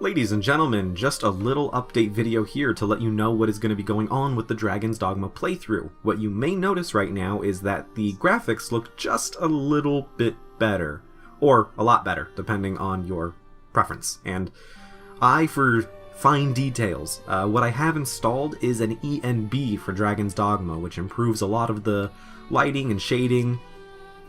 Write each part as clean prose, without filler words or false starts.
Ladies and gentlemen, just a little update video here to let you know what is going to be going on with the Dragon's Dogma playthrough. What you may notice right now is that the graphics look just a little bit better, or a lot better, depending on your preference. And for fine details, what I have installed is an ENB for Dragon's Dogma, which improves a lot of the lighting and shading.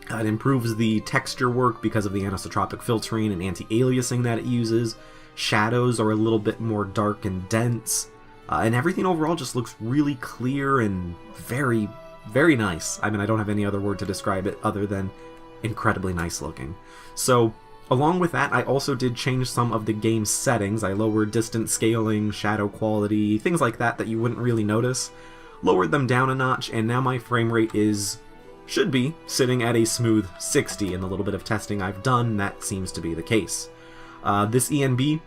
It improves the texture work because of the anisotropic filtering and anti-aliasing that it uses. Shadows are a little bit more dark and dense, and everything overall just looks really clear and very, very nice. I mean, I don't have any other word to describe it other than incredibly nice looking. So, along with that, I also did change some of the game's settings. I lowered distance scaling, shadow quality, things like that that you wouldn't really notice. Lowered them down a notch, and now my frame rate should be sitting at a smooth 60. In the little bit of testing I've done, that seems to be the case. This ENB,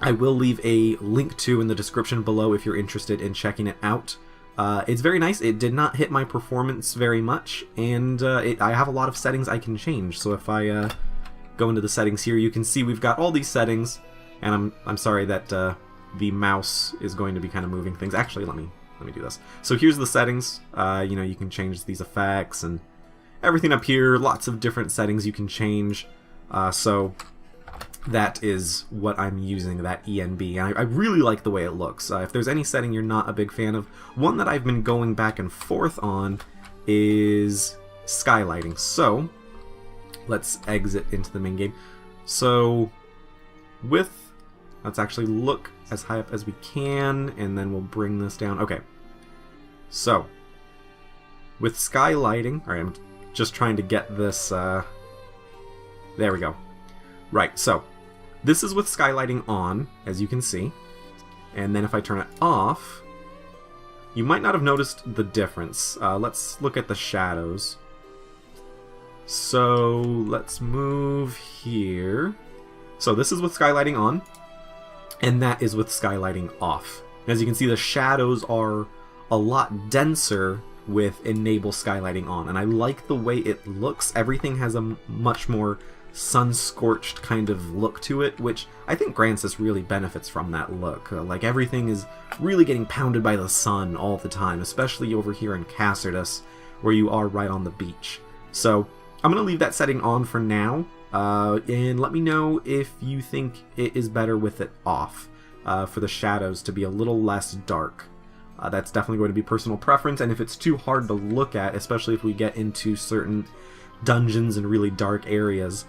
I will leave a link to in the description below if you're interested in checking it out. It's very nice. It did not hit my performance very much, and I have a lot of settings I can change. So if I go into the settings here, you can see we've got all these settings, and I'm sorry that the mouse is going to be kind of moving things. Actually, let me do this. So here's the settings. You know, you can change these effects and everything up here. Lots of different settings you can change. So that is what I'm using, that ENB. And I really like the way it looks. If there's any setting you're not a big fan of, one that I've been going back and forth on is skylighting. So let's exit into the main game. So let's actually look as high up as we can, and then we'll bring this down. Okay. So with skylighting, alright, I'm just trying to get this, there we go. Right, so this is with skylighting on, as you can see, and then if I turn it off, you might not have noticed the difference. Let's look at the shadows. So let's move here. So this is with skylighting on, and that is with skylighting off. As you can see, the shadows are a lot denser with enable skylighting on, and I like the way it looks. Everything has a much more sun-scorched kind of look to it, which I think Gransys really benefits from that look. Like, everything is really getting pounded by the sun all the time, especially over here in Cassardus, where you are right on the beach. So I'm going to leave that setting on for now, and let me know if you think it is better with it off, for the shadows to be a little less dark. That's definitely going to be personal preference, and if it's too hard to look at, especially if we get into certain dungeons and really dark areas.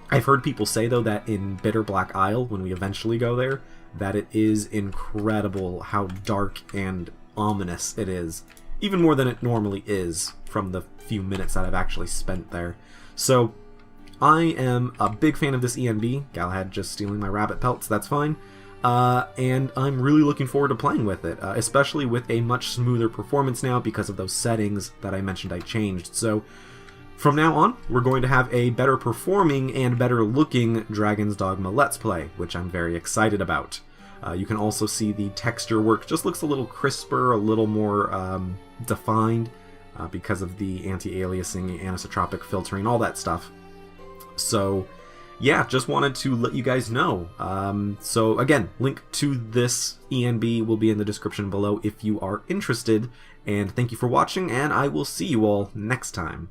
I've heard people say, though, that in Bitterblack Isle, when we eventually go there, that it is incredible how dark and ominous it is. Even more than it normally is from the few minutes that I've actually spent there. So, I am a big fan of this ENB. Galahad just stealing my rabbit pelts, that's fine. And I'm really looking forward to playing with it, especially with a much smoother performance now because of those settings that I mentioned I changed. So, from now on, we're going to have a better performing and better looking Dragon's Dogma Let's Play, which I'm very excited about. You can also see the texture work just looks a little crisper, a little more defined because of the anti-aliasing, anisotropic filtering, all that stuff. So yeah, just wanted to let you guys know. So again, link to this ENB will be in the description below if you are interested. And thank you for watching, and I will see you all next time.